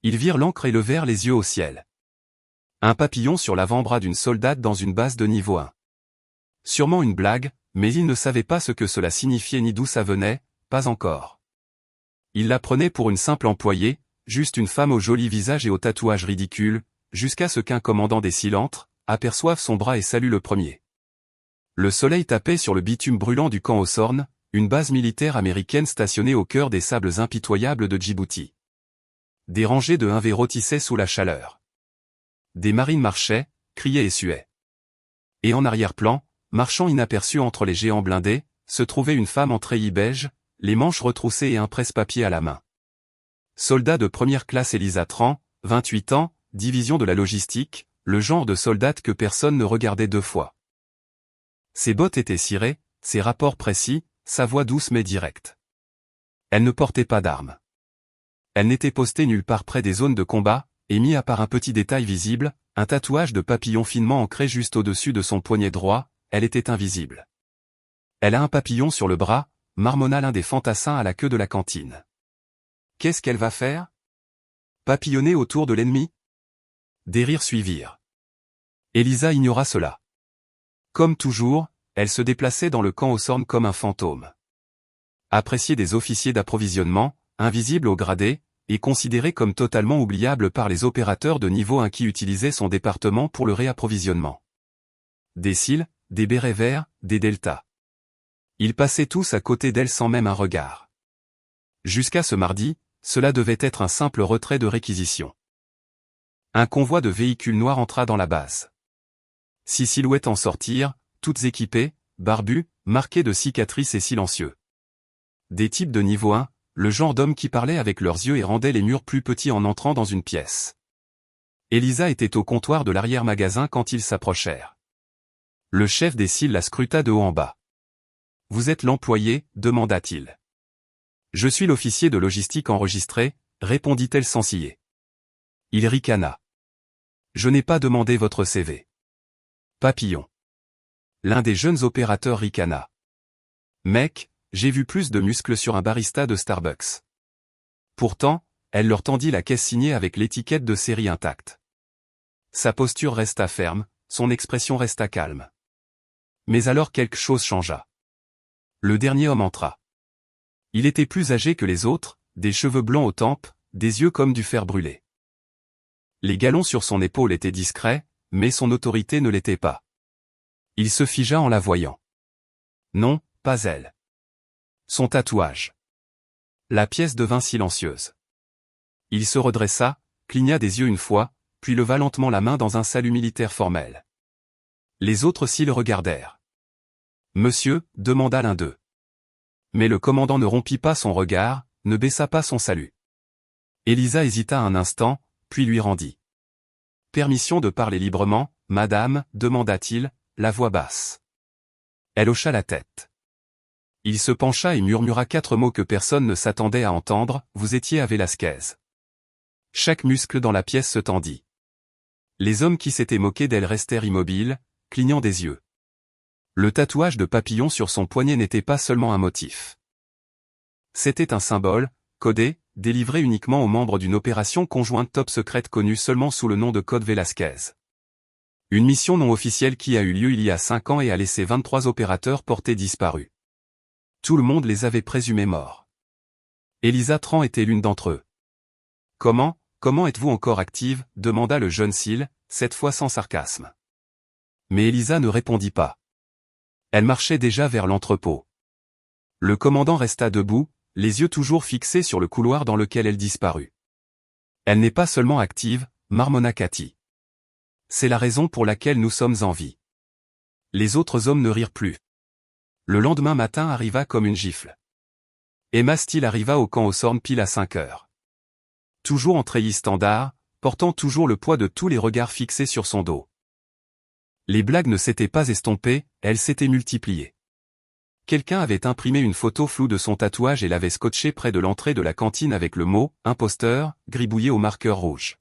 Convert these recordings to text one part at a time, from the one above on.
Ils virent l'ancre et levèrent les yeux au ciel. Un papillon sur l'avant-bras d'une soldate dans une base de niveau 1. Sûrement une blague, mais ils ne savaient pas ce que cela signifiait ni d'où ça venait, pas encore. Ils la prenaient pour une simple employée, juste une femme au joli visage et au tatouage ridicule, jusqu'à ce qu'un commandant des Cils entre, aperçoive son bras et salue le premier. Le soleil tapait sur le bitume brûlant du camp Osorn, une base militaire américaine stationnée au cœur des sables impitoyables de Djibouti. Des rangées de 1V rôtissaient sous la chaleur. Des marines marchaient, criaient et suaient. Et en arrière-plan, marchant inaperçue entre les géants blindés, se trouvait une femme en treillis beige, les manches retroussées et un presse-papier à la main. Soldat de première classe Elisa Tran, 28 ans, division de la logistique, le genre de soldate que personne ne regardait deux fois. Ses bottes étaient cirées, ses rapports précis, sa voix douce mais directe. Elle ne portait pas d'armes. Elle n'était postée nulle part près des zones de combat, et mis à part un petit détail visible, un tatouage de papillon finement ancré juste au-dessus de son poignet droit, elle était invisible. Elle a un papillon sur le bras, marmonna l'un des fantassins à la queue de la cantine. Qu'est-ce qu'elle va faire? Papillonner autour de l'ennemi? Des rires suivirent. Elisa ignora cela. Comme toujours, elle se déplaçait dans le camp Osorn comme un fantôme. Appréciée des officiers d'approvisionnement, invisible au gradé, et considérée comme totalement oubliable par les opérateurs de niveau 1 qui utilisaient son département pour le réapprovisionnement. Des Cils, des bérets verts, des deltas. Ils passaient tous à côté d'elle sans même un regard. Jusqu'à ce mardi, cela devait être un simple retrait de réquisition. Un convoi de véhicules noirs entra dans la base. 6 silhouettes en sortirent, toutes équipées, barbues, marquées de cicatrices et silencieux. Des types de niveau 1, le genre d'hommes qui parlaient avec leurs yeux et rendaient les murs plus petits en entrant dans une pièce. Elisa était au comptoir de l'arrière-magasin quand ils s'approchèrent. Le chef des Cils la scruta de haut en bas. « Vous êtes l'employé » demanda-t-il. « Je suis l'officier de logistique enregistré » répondit-elle sans ciller. Il ricana. « Je n'ai pas demandé votre CV. » Papillon. L'un des jeunes opérateurs ricana. « Mec, j'ai vu plus de muscles sur un barista de Starbucks. » Pourtant, elle leur tendit la caisse signée avec l'étiquette de série intacte. Sa posture resta ferme, son expression resta calme. Mais alors quelque chose changea. Le dernier homme entra. Il était plus âgé que les autres, des cheveux blancs aux tempes, des yeux comme du fer brûlé. Les galons sur son épaule étaient discrets, mais son autorité ne l'était pas. Il se figea en la voyant. Non, pas elle. Son tatouage. La pièce devint silencieuse. Il se redressa, cligna des yeux une fois, puis leva lentement la main dans un salut militaire formel. Les autres Cils regardèrent. « Monsieur » demanda l'un d'eux. Mais le commandant ne rompit pas son regard, ne baissa pas son salut. Elisa hésita un instant, puis lui rendit. « Permission de parler librement, madame » demanda-t-il, la voix basse. Elle hocha la tête. Il se pencha et murmura 4 mots que personne ne s'attendait à entendre, « Vous étiez à Velasquez. » Chaque muscle dans la pièce se tendit. Les hommes qui s'étaient moqués d'elle restèrent immobiles, clignant des yeux. Le tatouage de papillon sur son poignet n'était pas seulement un motif. C'était un symbole, codé, délivré uniquement aux membres d'une opération conjointe top secrète connue seulement sous le nom de Code Velasquez. Une mission non officielle qui a eu lieu il y a 5 ans et a laissé 23 opérateurs portés disparus. Tout le monde les avait présumés morts. Elisa Tran était l'une d'entre eux. « Comment êtes-vous encore active » demanda le jeune Cil, cette fois sans sarcasme. Mais Elisa ne répondit pas. Elle marchait déjà vers l'entrepôt. Le commandant resta debout, les yeux toujours fixés sur le couloir dans lequel elle disparut. « Elle n'est pas seulement active » marmonna Cathy. « C'est la raison pour laquelle nous sommes en vie. » Les autres hommes ne rirent plus. Le lendemain matin arriva comme une gifle. Emma Steele arriva au camp Osorn pile à 5 heures. Toujours en treillis standard, portant toujours le poids de tous les regards fixés sur son dos. Les blagues ne s'étaient pas estompées, elles s'étaient multipliées. Quelqu'un avait imprimé une photo floue de son tatouage et l'avait scotché près de l'entrée de la cantine avec le mot « imposteur » gribouillé au marqueur rouge.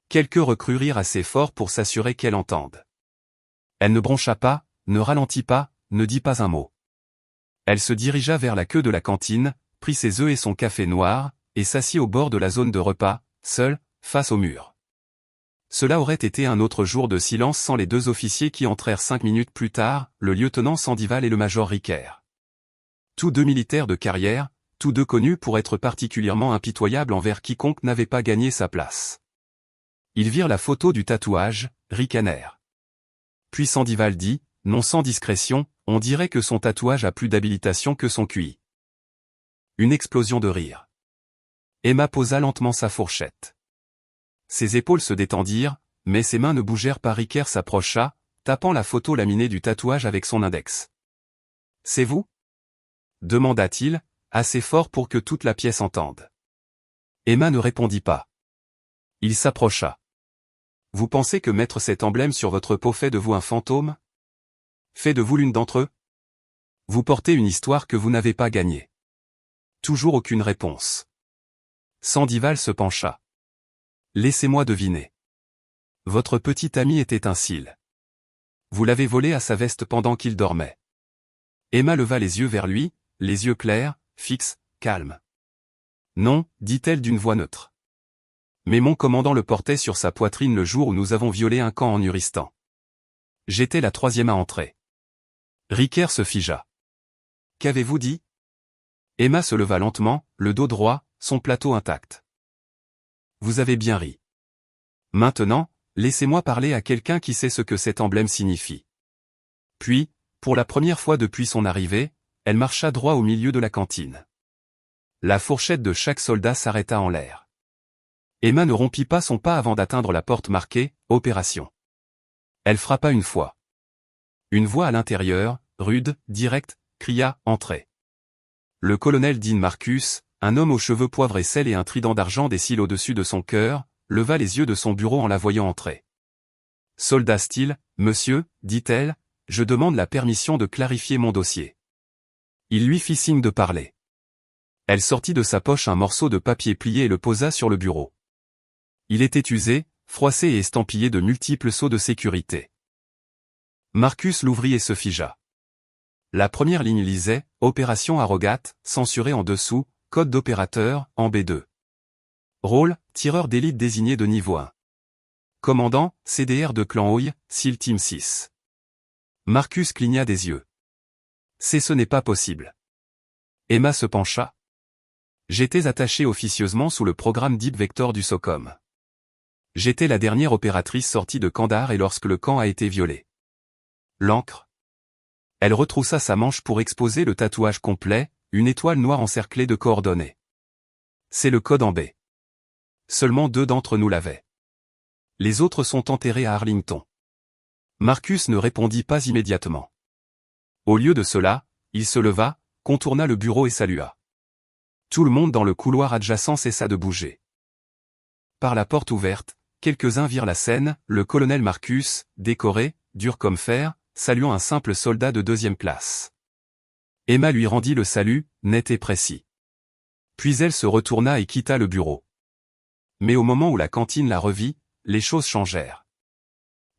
Quelques recrues rirent assez fort pour s'assurer qu'elle entende. Elle ne broncha pas, ne ralentit pas, ne dit pas un mot. Elle se dirigea vers la queue de la cantine, prit ses œufs et son café noir, et s'assit au bord de la zone de repas, seul, face au mur. Cela aurait été un autre jour de silence sans les deux officiers qui entrèrent 5 minutes plus tard, le lieutenant Sandival et le major Riquer. Tous deux militaires de carrière, tous deux connus pour être particulièrement impitoyables envers quiconque n'avait pas gagné sa place. Ils virent la photo du tatouage, ricanèrent. Puis Sandival dit, non sans discrétion, on dirait que son tatouage a plus d'habilitation que son QI. Une explosion de rire. Emma posa lentement sa fourchette. Ses épaules se détendirent, mais ses mains ne bougèrent pas. Riquer s'approcha, tapant la photo laminée du tatouage avec son index. « C'est vous » demanda-t-il, assez fort pour que toute la pièce entende. Emma ne répondit pas. Il s'approcha. « Vous pensez que mettre cet emblème sur votre peau fait de vous un fantôme? Fait de vous l'une d'entre eux? Vous portez une histoire que vous n'avez pas gagnée. » Toujours aucune réponse. Sandival se pencha. « Laissez-moi deviner. Votre petit ami était un cil. Vous l'avez volé à sa veste pendant qu'il dormait. » Emma leva les yeux vers lui, les yeux clairs, fixes, calmes. « Non, dit-elle d'une voix neutre. Mais mon commandant le portait sur sa poitrine le jour où nous avons violé un camp en Nuristan. J'étais la 3e à entrer. » Riquer se figea. « Qu'avez-vous dit ?» Emma se leva lentement, le dos droit, son plateau intact. « Vous avez bien ri. Maintenant, laissez-moi parler à quelqu'un qui sait ce que cet emblème signifie. » Puis, pour la première fois depuis son arrivée, elle marcha droit au milieu de la cantine. La fourchette de chaque soldat s'arrêta en l'air. Emma ne rompit pas son pas avant d'atteindre la porte marquée « Opération ». Elle frappa une fois. Une voix à l'intérieur, rude, directe, cria « Entrez ». Le colonel Dean Marcus, un homme aux cheveux poivre et sel et un trident d'argent des cils au-dessus de son cœur, leva les yeux de son bureau en la voyant entrer. « Soldat Steele, monsieur, dit-elle, je demande la permission de clarifier mon dossier. » Il lui fit signe de parler. Elle sortit de sa poche un morceau de papier plié et le posa sur le bureau. Il était usé, froissé et estampillé de multiples sceaux de sécurité. Marcus l'ouvrit et se figea. La première ligne lisait « Opération Arrogat », censurée en dessous, code d'opérateur, en B2. Rôle, tireur d'élite désigné de niveau 1. Commandant, CDR de Clan Oï, SEAL Team 6. Marcus cligna des yeux. Ce n'est pas possible. Emma se pencha. J'étais attachée officieusement sous le programme Deep Vector du SOCOM. J'étais la dernière opératrice sortie de Kandahar et lorsque le camp a été violé. L'encre. Elle retroussa sa manche pour exposer le tatouage complet, une étoile noire encerclée de coordonnées. C'est le code en B. Seulement 2 d'entre nous l'avaient. Les autres sont enterrés à Arlington. Marcus ne répondit pas immédiatement. Au lieu de cela, il se leva, contourna le bureau et salua. Tout le monde dans le couloir adjacent cessa de bouger. Par la porte ouverte, quelques-uns virent la scène, le colonel Marcus, décoré, dur comme fer, saluant un simple soldat de 2e classe. Emma lui rendit le salut, net et précis. Puis elle se retourna et quitta le bureau. Mais au moment où la cantine la revit, les choses changèrent.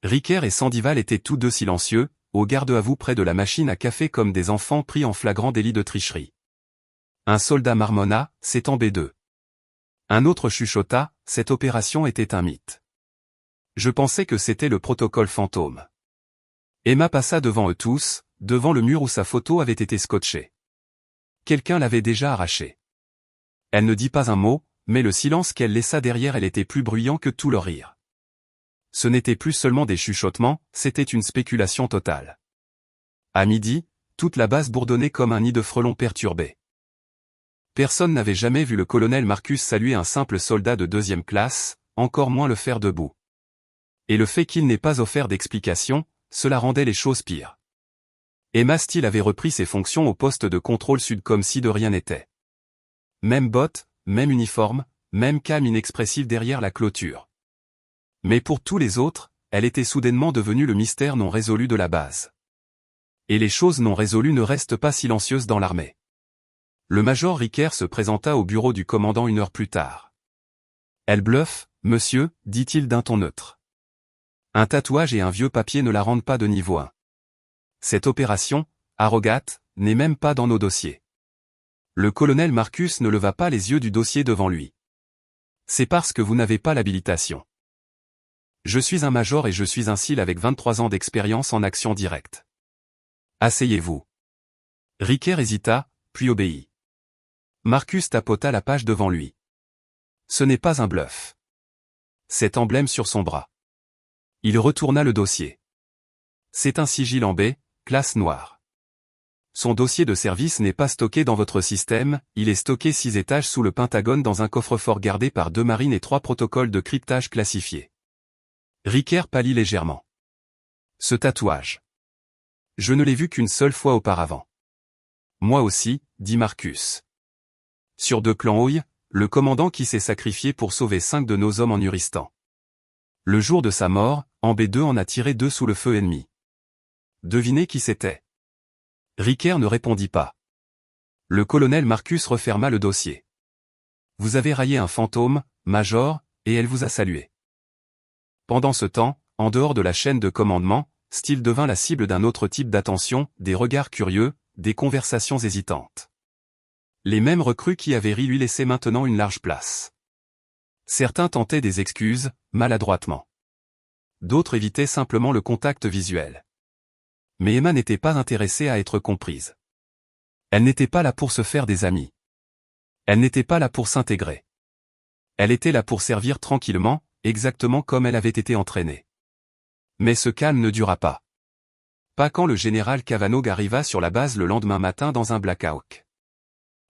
Riquer et Sandival étaient tous deux silencieux, au garde-à-vous près de la machine à café comme des enfants pris en flagrant délit de tricherie. Un soldat marmonna, c'est en B2. Un autre chuchota, cette opération était un mythe. Je pensais que c'était le protocole fantôme. Emma passa devant eux tous, devant le mur où sa photo avait été scotchée. Quelqu'un l'avait déjà arrachée. Elle ne dit pas un mot, mais le silence qu'elle laissa derrière elle était plus bruyant que tout leur rire. Ce n'était plus seulement des chuchotements, c'était une spéculation totale. À midi, toute la base bourdonnait comme un nid de frelons perturbés. Personne n'avait jamais vu le colonel Marcus saluer un simple soldat de 2e classe, encore moins le faire debout. Et le fait qu'il n'ait pas offert d'explication, cela rendait les choses pires. Emma Steele avait repris ses fonctions au poste de contrôle sud comme si de rien n'était. Même bottes, même uniforme, même calme inexpressif derrière la clôture. Mais pour tous les autres, elle était soudainement devenue le mystère non résolu de la base. Et les choses non résolues ne restent pas silencieuses dans l'armée. Le major Riquer se présenta au bureau du commandant 1 heure plus tard. « Elle bluffe, monsieur, dit-il d'un ton neutre. Un tatouage et un vieux papier ne la rendent pas de niveau 1. Cette opération, Arrogat, n'est même pas dans nos dossiers. » Le colonel Marcus ne leva pas les yeux du dossier devant lui. C'est parce que vous n'avez pas l'habilitation. Je suis un major et je suis un SEAL avec 23 ans d'expérience en action directe. Asseyez-vous. Riker hésita, puis obéit. Marcus tapota la page devant lui. Ce n'est pas un bluff. Cet emblème sur son bras. Il retourna le dossier. C'est un sigil en B, classe noire. Son dossier de service n'est pas stocké dans votre système, il est stocké 6 étages sous le Pentagone dans un coffre-fort gardé par 2 marines et 3 protocoles de cryptage classifiés. Riker pâlit légèrement. Ce tatouage. Je ne l'ai vu qu'une seule fois auparavant. Moi aussi, dit Marcus. Sur de Clan Oi, le commandant qui s'est sacrifié pour sauver 5 de nos hommes en Uristan. Le jour de sa mort, en B2 en a tiré 2 sous le feu ennemi. Devinez qui c'était. Riker ne répondit pas. Le colonel Marcus referma le dossier. Vous avez raillé un fantôme, Major, et elle vous a salué. Pendant ce temps, en dehors de la chaîne de commandement, Steele devint la cible d'un autre type d'attention, des regards curieux, des conversations hésitantes. Les mêmes recrues qui avaient ri lui laissaient maintenant une large place. Certains tentaient des excuses, maladroitement. D'autres évitaient simplement le contact visuel. Mais Emma n'était pas intéressée à être comprise. Elle n'était pas là pour se faire des amis. Elle n'était pas là pour s'intégrer. Elle était là pour servir tranquillement, exactement comme elle avait été entraînée. Mais ce calme ne dura pas. Pas quand le général Cavanog arriva sur la base le lendemain matin dans un Black Hawk.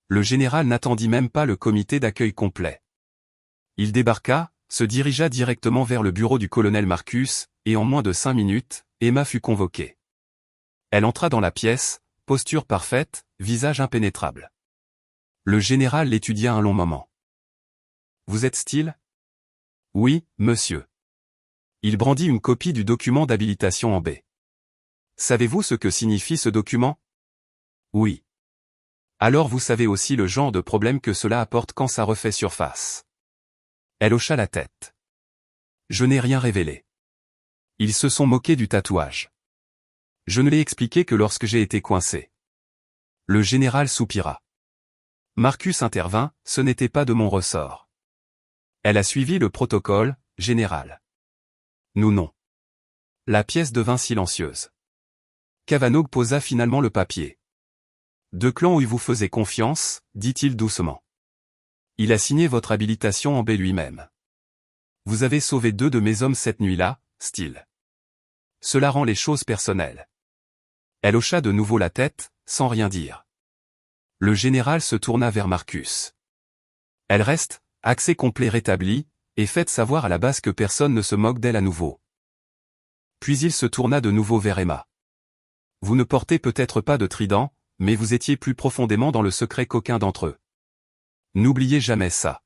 Le général n'attendit même pas le comité d'accueil complet. Il débarqua, se dirigea directement vers le bureau du colonel Marcus, et en moins de 5 minutes, Emma fut convoquée. Elle entra dans la pièce, posture parfaite, visage impénétrable. Le général l'étudia un long moment. « Vous êtes Steele ? » ?»« Oui, monsieur. » Il brandit une copie du document d'habilitation en B. « Savez-vous ce que signifie ce document ? » ?»« Oui. » »« Alors vous savez aussi le genre de problème que cela apporte quand ça refait surface. » Elle hocha la tête. « Je n'ai rien révélé. Ils se sont moqués du tatouage. Je ne l'ai expliqué que lorsque j'ai été coincé. » Le général soupira. Marcus intervint, ce n'était pas de mon ressort. Elle a suivi le protocole, général. Nous non. La pièce devint silencieuse. Cavanog posa finalement le papier. De Clan où il vous faisait confiance, dit-il doucement. Il a signé votre habilitation en B lui-même. Vous avez sauvé 2 de mes hommes cette nuit-là, Steele. Cela rend les choses personnelles. Elle hocha de nouveau la tête, sans rien dire. Le général se tourna vers Marcus. Elle reste, accès complet rétabli, et faites savoir à la base que personne ne se moque d'elle à nouveau. Puis il se tourna de nouveau vers Emma. Vous ne portez peut-être pas de trident, mais vous étiez plus profondément dans le secret qu'aucun d'entre eux. N'oubliez jamais ça.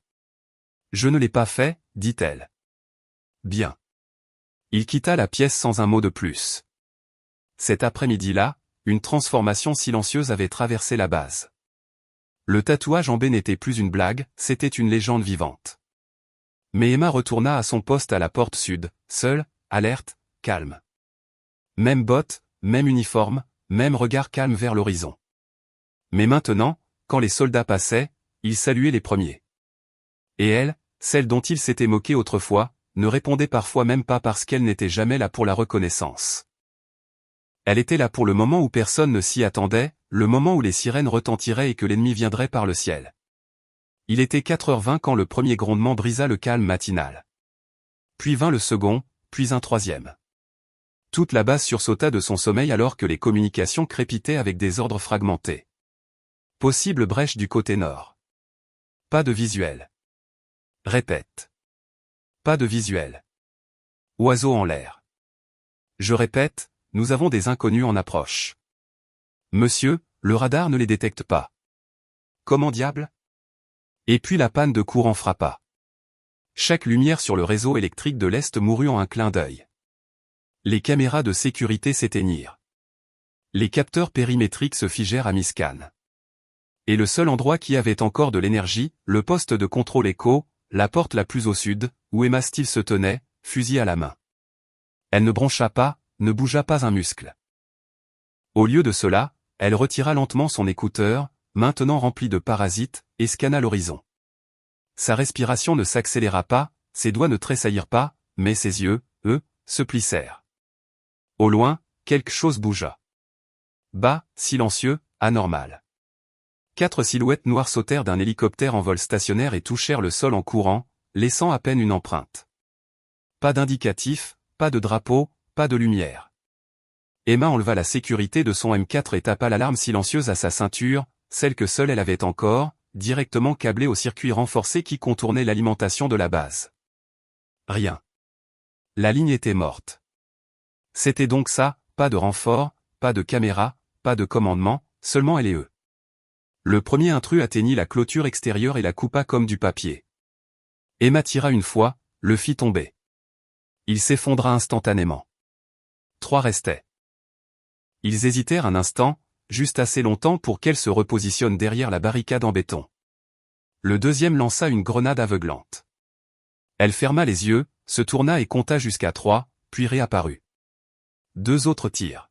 Je ne l'ai pas fait, dit-elle. Bien. Il quitta la pièce sans un mot de plus. Cet après-midi-là, une transformation silencieuse avait traversé la base. Le tatouage en B n'était plus une blague, c'était une légende vivante. Mais Emma retourna à son poste à la porte sud, seule, alerte, calme. Même bottes, même uniforme, même regard calme vers l'horizon. Mais maintenant, quand les soldats passaient, il saluait les premiers. Et elle, celle dont il s'était moqué autrefois, ne répondait parfois même pas parce qu'elle n'était jamais là pour la reconnaissance. Elle était là pour le moment où personne ne s'y attendait, le moment où les sirènes retentiraient et que l'ennemi viendrait par le ciel. Il était 4h20 quand le premier grondement brisa le calme matinal. Puis vint le second, puis un troisième. Toute la base sursauta de son sommeil alors que les communications crépitaient avec des ordres fragmentés. Possible brèche du côté nord. Pas de visuel. Répète. Pas de visuel. Oiseau en l'air. Je répète, nous avons des inconnus en approche. Monsieur, le radar ne les détecte pas. Comment diable ? Et puis la panne de courant frappa. Chaque lumière sur le réseau électrique de l'Est mourut en un clin d'œil. Les caméras de sécurité s'éteignirent. Les capteurs périmétriques se figèrent à mi-scan. Et le seul endroit qui avait encore de l'énergie, le poste de contrôle écho, la porte la plus au sud, où Emma Steele se tenait, fusil à la main. Elle ne broncha pas, ne bougea pas un muscle. Au lieu de cela, elle retira lentement son écouteur, maintenant rempli de parasites, et scanna l'horizon. Sa respiration ne s'accéléra pas, ses doigts ne tressaillirent pas, mais ses yeux, eux, se plissèrent. Au loin, quelque chose bougea. Bas, silencieux, anormal. 4 silhouettes noires sautèrent d'un hélicoptère en vol stationnaire et touchèrent le sol en courant, laissant à peine une empreinte. Pas d'indicatif, pas de drapeau, pas de lumière. Emma enleva la sécurité de son M4 et tapa l'alarme silencieuse à sa ceinture, celle que seule elle avait encore, directement câblée au circuit renforcé qui contournait l'alimentation de la base. Rien. La ligne était morte. C'était donc ça, pas de renfort, pas de caméra, pas de commandement, seulement elle et eux. Le premier intrus atteignit la clôture extérieure et la coupa comme du papier. Emma tira une fois, le fit tomber. Il s'effondra instantanément. 3 restaient. Ils hésitèrent un instant, juste assez longtemps pour qu'elle se repositionne derrière la barricade en béton. Le deuxième lança une grenade aveuglante. Elle ferma les yeux, se tourna et compta jusqu'à 3, puis réapparut. 2 autres tirs.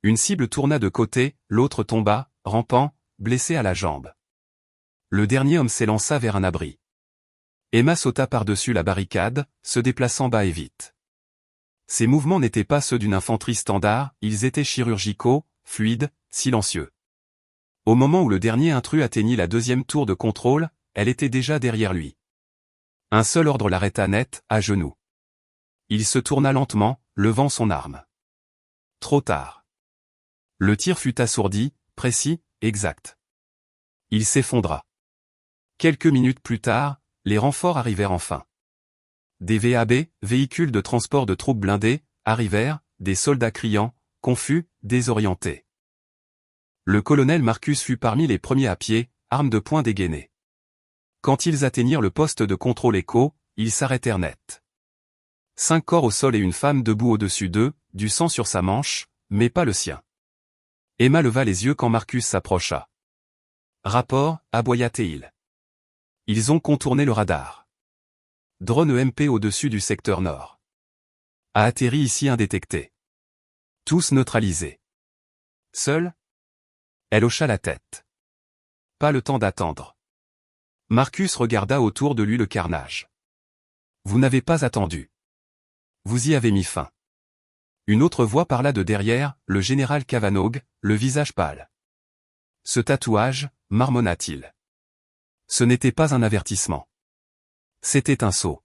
Une cible tourna de côté, l'autre tomba, rampant, blessé à la jambe. Le dernier homme s'élança vers un abri. Emma sauta par-dessus la barricade, se déplaçant bas et vite. Ses mouvements n'étaient pas ceux d'une infanterie standard, ils étaient chirurgicaux, fluides, silencieux. Au moment où le dernier intrus atteignit la deuxième tour de contrôle, elle était déjà derrière lui. Un seul ordre l'arrêta net, à genoux. Il se tourna lentement, levant son arme. Trop tard. Le tir fut assourdi, précis, exact. Il s'effondra. Quelques minutes plus tard, les renforts arrivèrent enfin. Des VAB, véhicules de transport de troupes blindées, arrivèrent, des soldats criants, confus, désorientés. Le colonel Marcus fut parmi les premiers à pied, arme de poing dégainée. Quand ils atteignirent le poste de contrôle écho, ils s'arrêtèrent net. 5 corps au sol et une femme debout au-dessus d'eux, du sang sur sa manche, mais pas le sien. Emma leva les yeux quand Marcus s'approcha. Rapport, aboya-t-il. Ils ont contourné le radar. Drone EMP au-dessus du secteur nord. A atterri ici indétecté. Tous neutralisés. Seul? Elle hocha la tête. Pas le temps d'attendre. Marcus regarda autour de lui le carnage. Vous n'avez pas attendu. Vous y avez mis fin. Une autre voix parla de derrière, le général Cavanaugh, le visage pâle. Ce tatouage, marmonna-t-il. Ce n'était pas un avertissement. C'était un sceau.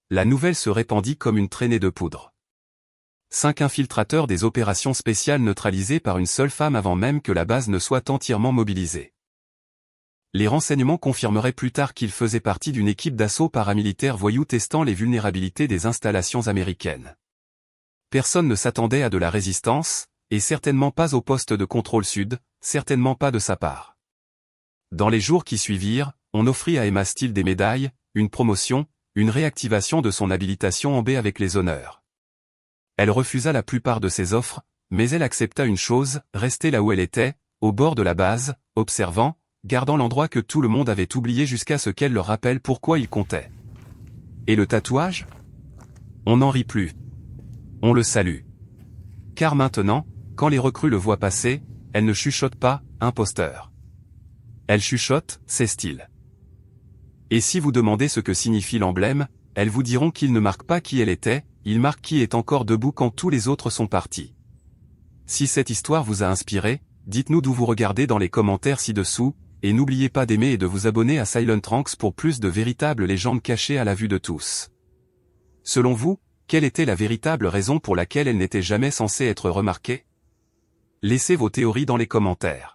La nouvelle se répandit comme une traînée de poudre. 5 infiltrateurs des opérations spéciales neutralisés par une seule femme avant même que la base ne soit entièrement mobilisée. Les renseignements confirmeraient plus tard qu'il faisait partie d'une équipe d'assaut paramilitaire voyous testant les vulnérabilités des installations américaines. Personne ne s'attendait à de la résistance, et certainement pas au poste de contrôle sud, certainement pas de sa part. Dans les jours qui suivirent, on offrit à Emma Steele des médailles, une promotion, une réactivation de son habilitation en B avec les honneurs. Elle refusa la plupart de ces offres, mais elle accepta une chose, rester là où elle était, au bord de la base, observant, gardant l'endroit que tout le monde avait oublié jusqu'à ce qu'elle leur rappelle pourquoi il comptait. Et le tatouage? On n'en rit plus. On le salue. Car maintenant, quand les recrues le voient passer, elle ne chuchote pas, imposteur. Elle chuchote, c'est style. Et si vous demandez ce que signifie l'emblème, elles vous diront qu'il ne marque pas qui elle était, il marque qui est encore debout quand tous les autres sont partis. Si cette histoire vous a inspiré, dites-nous d'où vous regardez dans les commentaires ci-dessous, et n'oubliez pas d'aimer et de vous abonner à Silent Ranks pour plus de véritables légendes cachées à la vue de tous. Selon vous, quelle était la véritable raison pour laquelle elle n'était jamais censée être remarquée? Laissez vos théories dans les commentaires.